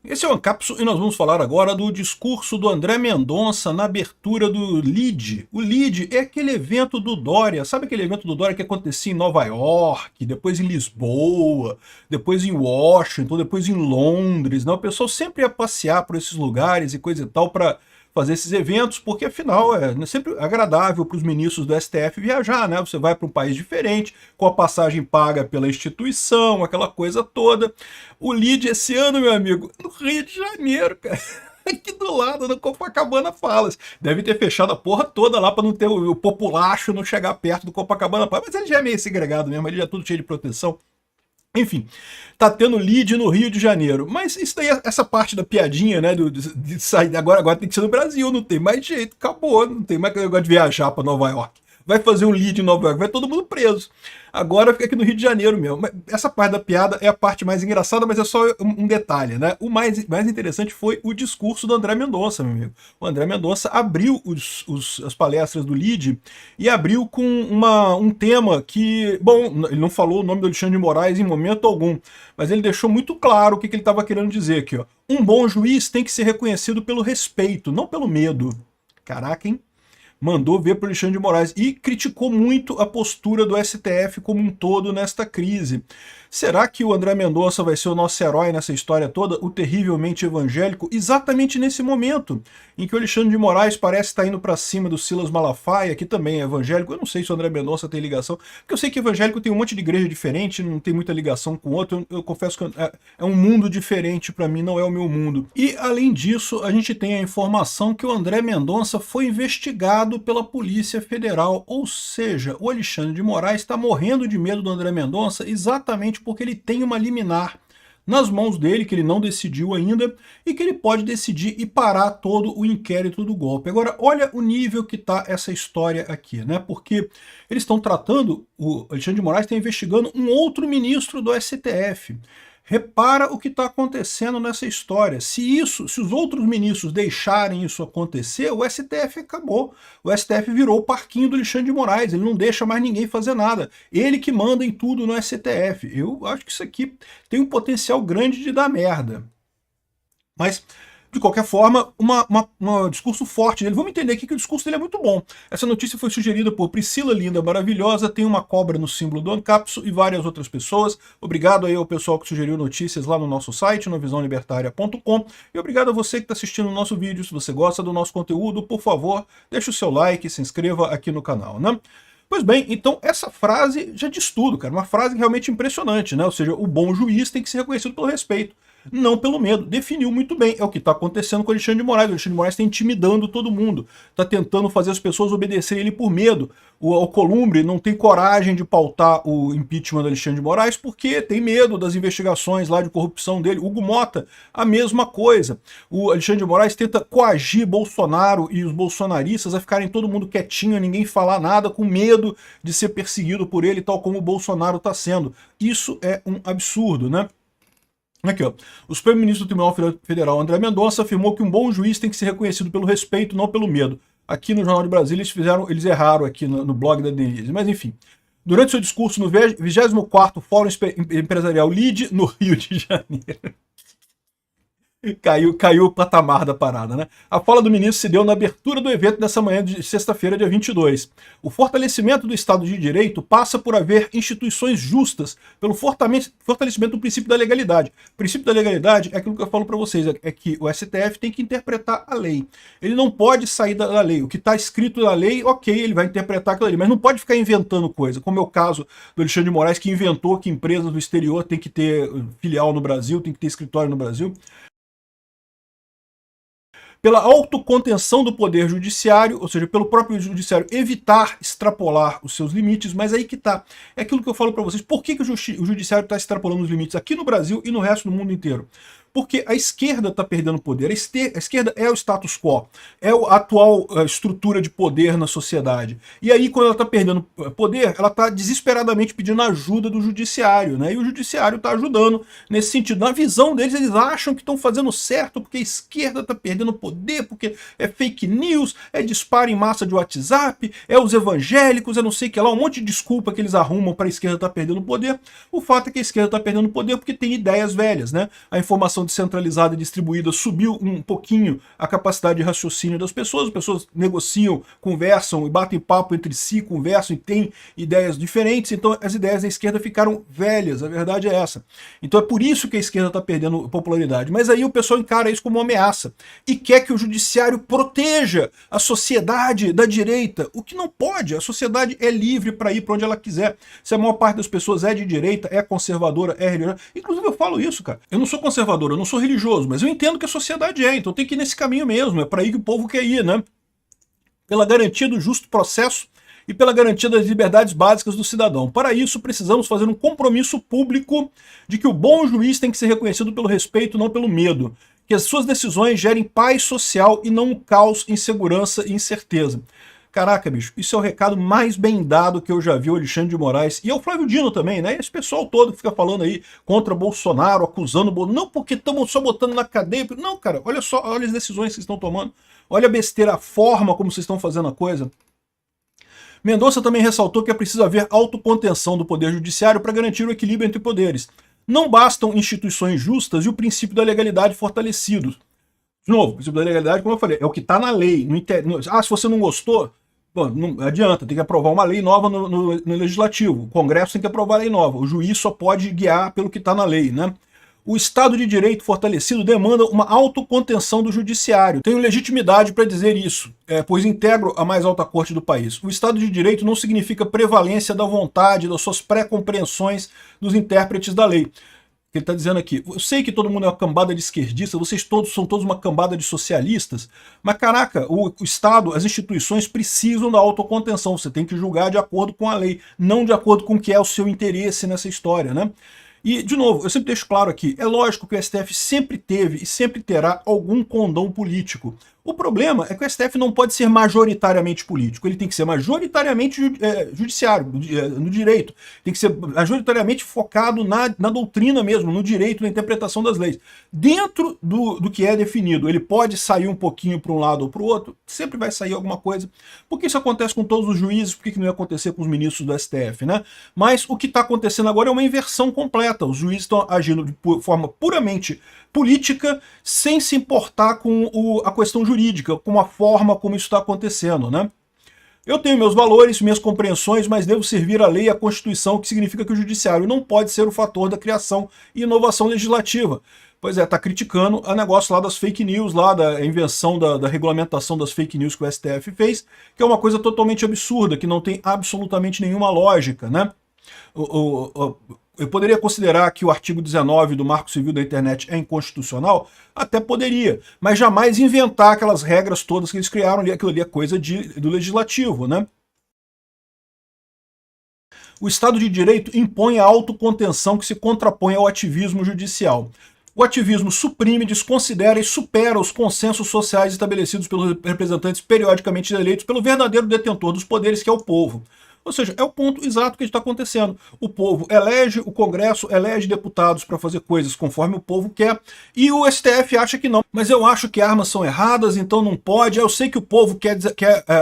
Esse é o Ancapso e nós vamos falar agora do discurso do André Mendonça na abertura do LEAD. O LEAD é aquele evento do Dória, sabe aquele evento do Dória que acontecia em Nova York, depois em Lisboa, depois em Washington, depois em Londres, né? O pessoal sempre ia passear por esses lugares e coisa e tal para fazer esses eventos, porque afinal é sempre agradável para os ministros do STF viajar, né? Você vai para um país diferente, com a passagem paga pela instituição, aquela coisa toda. O LEAD esse ano, meu amigo, no Rio de Janeiro, cara. Aqui do lado, no Copacabana Palace. Deve ter fechado a porra toda lá para não ter o populacho não chegar perto do Copacabana Palace. Mas ele já é meio segregado mesmo, ele já é tudo cheio de proteção. Enfim, tá tendo lead no Rio de Janeiro. Mas isso daí, essa parte da piadinha, né? De sair agora tem que ser no Brasil, não tem mais jeito, acabou. Não tem mais negócio de viajar para Nova York. Vai fazer um lead em Nova York, vai todo mundo preso. Agora fica aqui no Rio de Janeiro mesmo. Essa parte da piada é a parte mais engraçada, mas é só um detalhe, né? O mais interessante foi o discurso do André Mendonça, meu amigo. O André Mendonça abriu as palestras do LEAD e abriu com um tema que, bom, ele não falou o nome do Alexandre de Moraes em momento algum, mas ele deixou muito claro o que ele estava querendo dizer aqui, ó. Um bom juiz tem que ser reconhecido pelo respeito, não pelo medo. Caraca, hein? Mandou ver para o Alexandre de Moraes e criticou muito a postura do STF como um todo nesta crise. Será que o André Mendonça vai ser o nosso herói nessa história toda, o terrivelmente evangélico, exatamente nesse momento em que o Alexandre de Moraes parece estar indo para cima do Silas Malafaia, que também é evangélico? Eu não sei se o André Mendonça tem ligação, porque eu sei que evangélico tem um monte de igreja diferente, não tem muita ligação com o outro, eu confesso que é um mundo diferente para mim, não é o meu mundo. E além disso, a gente tem a informação que o André Mendonça foi investigado pela Polícia Federal, ou seja, o Alexandre de Moraes está morrendo de medo do André Mendonça exatamente porque ele tem uma liminar nas mãos dele, que ele não decidiu ainda, e que ele pode decidir e parar todo o inquérito do golpe. Agora, olha o nível que está essa história aqui, né? Porque eles estão tratando, o Alexandre de Moraes está investigando um outro ministro do STF. Repara o que está acontecendo nessa história. Se os outros ministros deixarem isso acontecer, o STF acabou. O STF virou o parquinho do Alexandre de Moraes, ele não deixa mais ninguém fazer nada. Ele que manda em tudo no STF. Eu acho que isso aqui tem um potencial grande de dar merda. Mas, de qualquer forma, um discurso forte dele. Vamos entender aqui que o discurso dele é muito bom. Essa notícia foi sugerida por Priscila Linda Maravilhosa, tem uma cobra no símbolo do Ancapso e várias outras pessoas. Obrigado aí ao pessoal que sugeriu notícias lá no nosso site, novisãolibertaria.com. E obrigado a você que está assistindo o nosso vídeo. Se você gosta do nosso conteúdo, por favor, deixe o seu like, se inscreva aqui no canal, né? Pois bem, então essa frase já diz tudo, cara. Uma frase realmente impressionante, né? Ou seja, o bom juiz tem que ser reconhecido pelo respeito, não pelo medo. Definiu muito bem. É o que está acontecendo com o Alexandre de Moraes. O Alexandre de Moraes está intimidando todo mundo. Está tentando fazer as pessoas obedecerem ele por medo. O Alcolumbre não tem coragem de pautar o impeachment do Alexandre de Moraes porque tem medo das investigações lá de corrupção dele. Hugo Mota, a mesma coisa. O Alexandre de Moraes tenta coagir Bolsonaro e os bolsonaristas a ficarem todo mundo quietinho, ninguém falar nada, com medo de ser perseguido por ele, tal como o Bolsonaro está sendo. Isso é um absurdo, né? Aqui, ó. O Supremo Ministro do Tribunal Federal, André Mendonça, afirmou que um bom juiz tem que ser reconhecido pelo respeito, não pelo medo. Aqui no Jornal de Brasília eles erraram aqui no blog da Denise, mas enfim. Durante seu discurso no 24º Fórum Empresarial LEAD, no Rio de Janeiro. Caiu o patamar da parada, né? A fala do ministro se deu na abertura do evento dessa manhã de sexta-feira, dia 22. O fortalecimento do Estado de Direito passa por haver instituições justas, pelo fortalecimento do princípio da legalidade. O princípio da legalidade é aquilo que eu falo para vocês, é que o STF tem que interpretar a lei. Ele não pode sair da lei. O que está escrito na lei, ok, ele vai interpretar aquilo ali, mas não pode ficar inventando coisa, como é o caso do Alexandre de Moraes, que inventou que empresas do exterior têm que ter filial no Brasil, tem que ter escritório no Brasil. Pela autocontenção do poder judiciário, ou seja, pelo próprio judiciário evitar extrapolar os seus limites, mas aí que tá. É aquilo que eu falo para vocês. Por que o judiciário está extrapolando os limites aqui no Brasil e no resto do mundo inteiro? Porque a esquerda está perdendo poder. A esquerda é o status quo, é a atual estrutura de poder na sociedade. E aí, quando ela está perdendo poder, ela está desesperadamente pedindo ajuda do judiciário, né? E o judiciário está ajudando nesse sentido. Na visão deles, eles acham que estão fazendo certo porque a esquerda está perdendo poder, porque é fake news, é disparo em massa de WhatsApp, é os evangélicos, é não sei o que lá, um monte de desculpa que eles arrumam para a esquerda estar perdendo poder. O fato é que a esquerda está perdendo poder porque tem ideias velhas, né? A informação informação descentralizada e distribuída subiu um pouquinho a capacidade de raciocínio das pessoas. As pessoas negociam, conversam e batem papo entre si, conversam e têm ideias diferentes. Então as ideias da esquerda ficaram velhas, a verdade é essa. Então é por isso que a esquerda está perdendo popularidade. Mas aí o pessoal encara isso como uma ameaça e quer que o judiciário proteja a sociedade da direita, o que não pode. A sociedade é livre para ir para onde ela quiser. Se a maior parte das pessoas é de direita, é conservadora, é religiosa. Inclusive eu falo isso, cara. Eu não sou conservador, eu não sou religioso, mas eu entendo que a sociedade é, então tem que ir nesse caminho mesmo. É para aí que o povo quer ir, né? Pela garantia do justo processo e pela garantia das liberdades básicas do cidadão. Para isso, precisamos fazer um compromisso público de que o bom juiz tem que ser reconhecido pelo respeito, não pelo medo. Que as suas decisões gerem paz social e não caos, insegurança e incerteza. Caraca, bicho, isso é o recado mais bem dado que eu já vi o Alexandre de Moraes, e é o Flávio Dino também, né? Esse pessoal todo que fica falando aí contra Bolsonaro, acusando o Bolsonaro, não porque estamos só botando na cadeia. Não, cara, olha só, olha as decisões que vocês estão tomando, olha a besteira, a forma como vocês estão fazendo a coisa. Mendonça também ressaltou que é preciso haver autocontenção do Poder Judiciário para garantir o equilíbrio entre poderes. Não bastam instituições justas e o princípio da legalidade fortalecido. De novo, o princípio da legalidade, como eu falei, é o que está na lei. Se você não gostou, bom, não adianta, tem que aprovar uma lei nova no Legislativo. O Congresso tem que aprovar a lei nova. O juiz só pode guiar pelo que está na lei, né? O Estado de Direito fortalecido demanda uma autocontenção do Judiciário. Tenho legitimidade para dizer isso, pois integro a mais alta corte do país. O Estado de Direito não significa prevalência da vontade, das suas pré-compreensões dos intérpretes da lei. Ele está dizendo aqui, eu sei que todo mundo é uma cambada de esquerdistas, vocês todos são todos uma cambada de socialistas, mas caraca, o Estado, as instituições precisam da autocontenção, você tem que julgar de acordo com a lei, não de acordo com o que é o seu interesse nessa história, né? E, de novo, eu sempre deixo claro aqui, é lógico que o STF sempre teve e sempre terá algum condão político. O problema é que o STF não pode ser majoritariamente político, ele tem que ser majoritariamente judiciário, no direito. Tem que ser majoritariamente focado na doutrina mesmo, no direito, na interpretação das leis. Dentro do que é definido, ele pode sair um pouquinho para um lado ou para o outro, sempre vai sair alguma coisa. Por que isso acontece com todos os juízes? Por que não ia acontecer com os ministros do STF, né? Mas o que está acontecendo agora é uma inversão completa. Os juízes estão agindo de forma puramente política, sem se importar com a questão jurídica, com a forma como isso está acontecendo, né? Eu tenho meus valores, minhas compreensões, mas devo servir à lei e à Constituição, o que significa que o judiciário não pode ser o fator da criação e inovação legislativa. Pois é, está criticando o negócio lá das fake news, lá da invenção da regulamentação das fake news que o STF fez, que é uma coisa totalmente absurda, que não tem absolutamente nenhuma lógica, né? Eu poderia considerar que o artigo 19 do Marco Civil da Internet é inconstitucional? Até poderia, mas jamais inventar aquelas regras todas que eles criaram ali, aquilo ali é coisa do legislativo, né? O Estado de Direito impõe a autocontenção que se contrapõe ao ativismo judicial. O ativismo suprime, desconsidera e supera os consensos sociais estabelecidos pelos representantes periodicamente eleitos pelo verdadeiro detentor dos poderes, que é o povo. Ou seja, é o ponto exato que está acontecendo. O povo elege, o Congresso elege deputados para fazer coisas conforme o povo quer, e o STF acha que não. Mas eu acho que armas são erradas, então não pode. Eu sei que o povo quer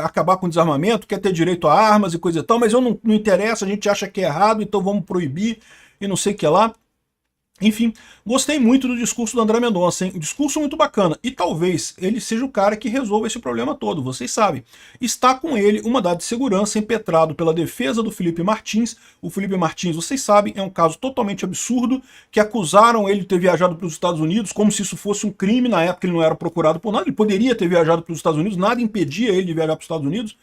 acabar com o desarmamento, quer ter direito a armas e coisa e tal, mas eu não interessa, a gente acha que é errado, então vamos proibir e não sei o que lá. Enfim, gostei muito do discurso do André Mendonça, hein? Um discurso muito bacana. E talvez ele seja o cara que resolva esse problema todo, vocês sabem. Está com ele um mandado de segurança impetrado pela defesa do Felipe Martins. O Felipe Martins, vocês sabem, é um caso totalmente absurdo, que acusaram ele de ter viajado para os Estados Unidos como se isso fosse um crime. Na época ele não era procurado por nada, ele poderia ter viajado para os Estados Unidos, nada impedia ele de viajar para os Estados Unidos.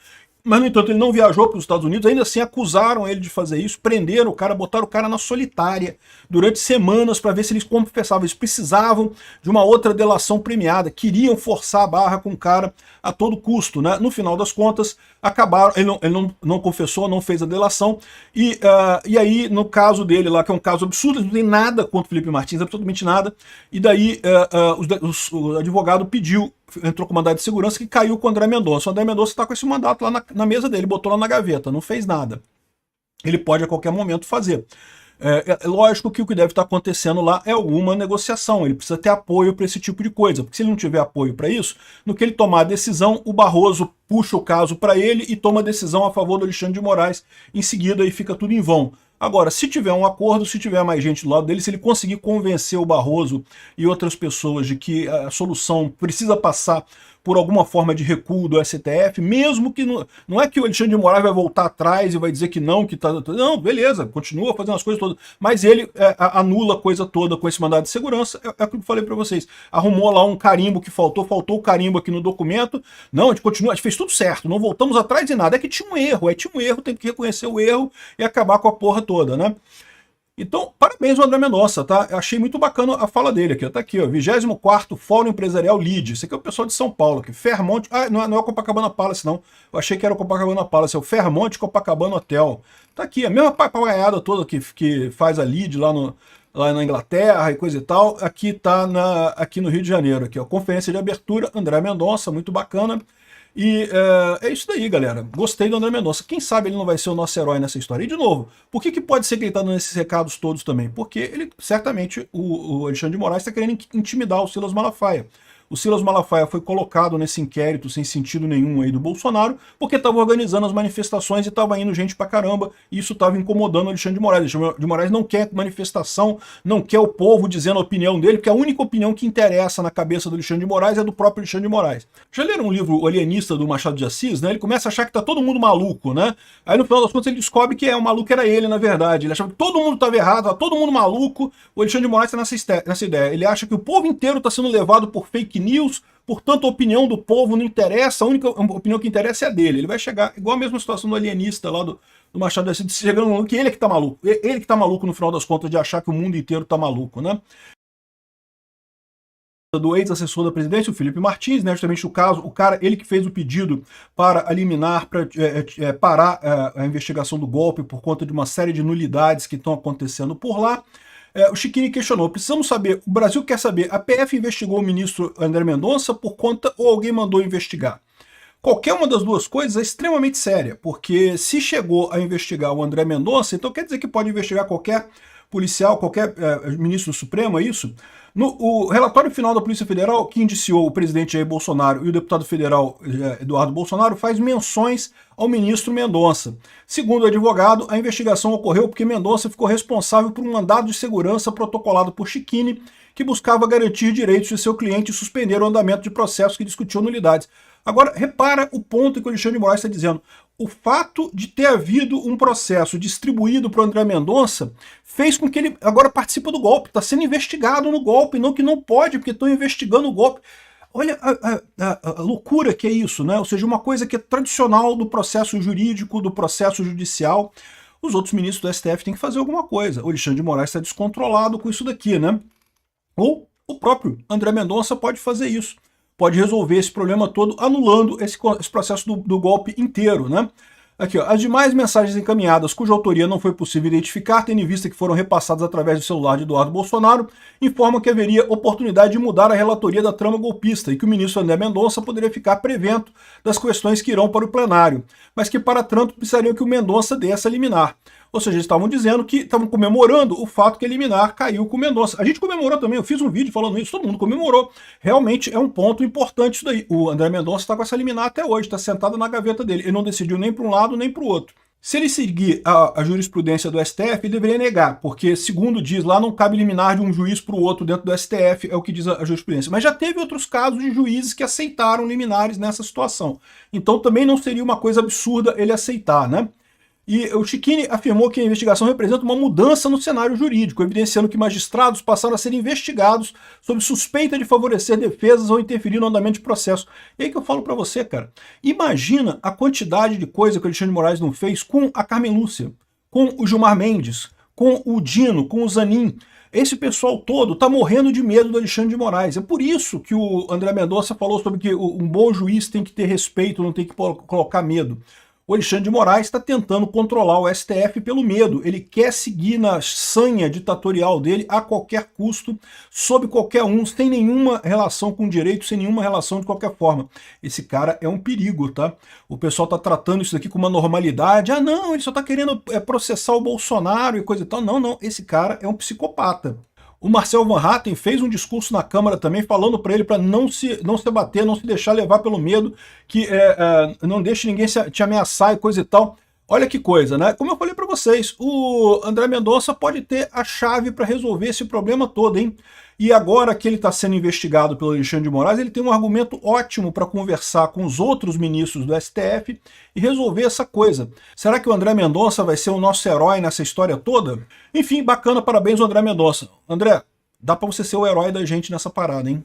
Mas, no entanto, ele não viajou para os Estados Unidos, ainda assim acusaram ele de fazer isso, prenderam o cara, botaram o cara na solitária durante semanas para ver se eles confessavam. Eles precisavam de uma outra delação premiada, queriam forçar a barra com o cara a todo custo, né? No final das contas, acabaram, ele não confessou, não fez a delação, e aí, no caso dele lá, que é um caso absurdo, não tem nada contra o Felipe Martins, absolutamente nada, e daí o advogado entrou com mandado de segurança que caiu com o André Mendonça. O André Mendonça está com esse mandato lá na mesa dele, botou lá na gaveta, não fez nada. Ele pode a qualquer momento fazer. É lógico que o que deve estar acontecendo lá é alguma negociação, ele precisa ter apoio para esse tipo de coisa, porque se ele não tiver apoio para isso, no que ele tomar a decisão, o Barroso puxa o caso para ele e toma a decisão a favor do Alexandre de Moraes em seguida e fica tudo em vão. Agora, se tiver um acordo, se tiver mais gente do lado dele, se ele conseguir convencer o Barroso e outras pessoas de que a solução precisa passar por alguma forma de recuo do STF, mesmo que não é que o Alexandre de Moraes vai voltar atrás e vai dizer que não, não, beleza, continua fazendo as coisas todas, mas ele anula a coisa toda com esse mandado de segurança, é o que eu falei para vocês, arrumou lá um carimbo que faltou o carimbo aqui no documento, não, a gente continua, a gente fez tudo certo, não voltamos atrás de nada, é que tinha um erro, tem que reconhecer o erro e acabar com a porra toda, né? Então, parabéns ao André Mendonça, tá? Eu achei muito bacana a fala dele aqui, ó. Tá aqui, ó, 24º Fórum Empresarial LEAD. Esse aqui é o pessoal de São Paulo, aqui. Fairmont, não é o Copacabana Palace, não. Eu achei que era o Copacabana Palace, é o Fairmont Copacabana Hotel. Tá aqui, a mesma papagaiada toda que faz a LEAD lá na Inglaterra e coisa e tal, aqui tá aqui no Rio de Janeiro, aqui, ó. Conferência de abertura, André Mendonça, muito bacana. E é isso daí, galera. Gostei do André Mendonça. Quem sabe ele não vai ser o nosso herói nessa história. E, de novo, por que pode ser que ele está dando esses recados todos também? Porque ele, certamente, o Alexandre de Moraes está querendo intimidar o Silas Malafaia. O Silas Malafaia foi colocado nesse inquérito sem sentido nenhum aí do Bolsonaro, porque estava organizando as manifestações e estava indo gente pra caramba, e isso estava incomodando o Alexandre de Moraes. O Alexandre de Moraes não quer manifestação, não quer o povo dizendo a opinião dele, porque a única opinião que interessa na cabeça do Alexandre de Moraes é do próprio Alexandre de Moraes. Já leram um livro O Alienista, do Machado de Assis, né? Ele começa a achar que tá todo mundo maluco, né? Aí no final das contas ele descobre que o maluco era ele, na verdade. Ele achava que todo mundo estava errado, tá todo mundo maluco. O Alexandre de Moraes está nessa ideia. Ele acha que o povo inteiro está sendo levado por fake news, portanto a opinião do povo não interessa, a única opinião que interessa é a dele. Ele vai chegar, igual a mesma situação do alienista lá do Machado de Assis, chegando que ele é que tá maluco. Ele que tá maluco no final das contas de achar que o mundo inteiro tá maluco, né? Do ex-assessor da presidência, o Felipe Martins, né, justamente o caso, ele que fez o pedido para eliminar, para parar a investigação do golpe por conta de uma série de nulidades que estão acontecendo por lá. O Chiquini questionou, precisamos saber, o Brasil quer saber, a PF investigou o ministro André Mendonça por conta ou alguém mandou investigar? Qualquer uma das duas coisas é extremamente séria, porque se chegou a investigar o André Mendonça, então quer dizer que pode investigar qualquer policial, qualquer ministro do Supremo, é isso? O relatório final da Polícia Federal, que indiciou o presidente Jair Bolsonaro e o deputado federal Eduardo Bolsonaro, faz menções ao ministro Mendonça. Segundo o advogado, a investigação ocorreu porque Mendonça ficou responsável por um mandado de segurança protocolado por Chiquini, que buscava garantir direitos de seu cliente e suspender o andamento de processo que discutiu nulidades. Agora, repara o ponto que o Alexandre de Moraes está dizendo. O fato de ter havido um processo distribuído para o André Mendonça fez com que ele agora participe do golpe, está sendo investigado no golpe, não que não pode, porque estão investigando o golpe. Olha a loucura que é isso, né? Ou seja, uma coisa que é tradicional do processo jurídico, do processo judicial. Os outros ministros do STF têm que fazer alguma coisa. O Alexandre de Moraes está descontrolado com isso daqui, né? Ou o próprio André Mendonça pode fazer isso. Pode resolver esse problema todo anulando esse processo do golpe inteiro, né? Aqui, ó, as demais mensagens encaminhadas cuja autoria não foi possível identificar, tendo em vista que foram repassadas através do celular de Eduardo Bolsonaro, informam que haveria oportunidade de mudar a relatoria da trama golpista e que o ministro André Mendonça poderia ficar prevento das questões que irão para o plenário, mas que para tanto precisariam que o Mendonça desse a liminar. Ou seja, eles estavam dizendo que estavam comemorando o fato que a liminar caiu com o Mendonça. A gente comemorou também, eu fiz um vídeo falando isso, todo mundo comemorou. Realmente é um ponto importante isso daí. O André Mendonça está com essa liminar até hoje, está sentado na gaveta dele. Ele não decidiu nem para um lado nem para o outro. Se ele seguir a jurisprudência do STF, ele deveria negar, porque, segundo diz lá, não cabe liminar de um juiz para o outro dentro do STF, é o que diz a jurisprudência. Mas já teve outros casos de juízes que aceitaram liminares nessa situação. Então também não seria uma coisa absurda ele aceitar, né? E o Chiquini afirmou que a investigação representa uma mudança no cenário jurídico, evidenciando que magistrados passaram a ser investigados sob suspeita de favorecer defesas ou interferir no andamento de processo. E aí que eu falo pra você, cara, imagina a quantidade de coisa que o Alexandre de Moraes não fez com a Carmen Lúcia, com o Gilmar Mendes, com o Dino, com o Zanin. Esse pessoal todo tá morrendo de medo do Alexandre de Moraes. É por isso que o André Mendonça falou sobre que um bom juiz tem que ter respeito, não tem que colocar medo. O Alexandre de Moraes está tentando controlar o STF pelo medo. Ele quer seguir na sanha ditatorial dele a qualquer custo, sob qualquer sem nenhuma relação com direito, sem nenhuma relação de qualquer forma. Esse cara é um perigo, tá? O pessoal está tratando isso daqui com uma normalidade. Ah, não, ele só está querendo processar o Bolsonaro e coisa e tal. Não, não, esse cara é um psicopata. O Marcel Van Hatten fez um discurso na Câmara também falando para ele para não se bater, não se deixar levar pelo medo, que não deixe ninguém te ameaçar e coisa e tal. Olha que coisa, né? Como eu falei para vocês, o André Mendonça pode ter a chave para resolver esse problema todo, hein? E agora que ele está sendo investigado pelo Alexandre de Moraes, ele tem um argumento ótimo para conversar com os outros ministros do STF e resolver essa coisa. Será que o André Mendonça vai ser o nosso herói nessa história toda? Enfim, bacana, parabéns ao André Mendonça. André, dá para você ser o herói da gente nessa parada, hein?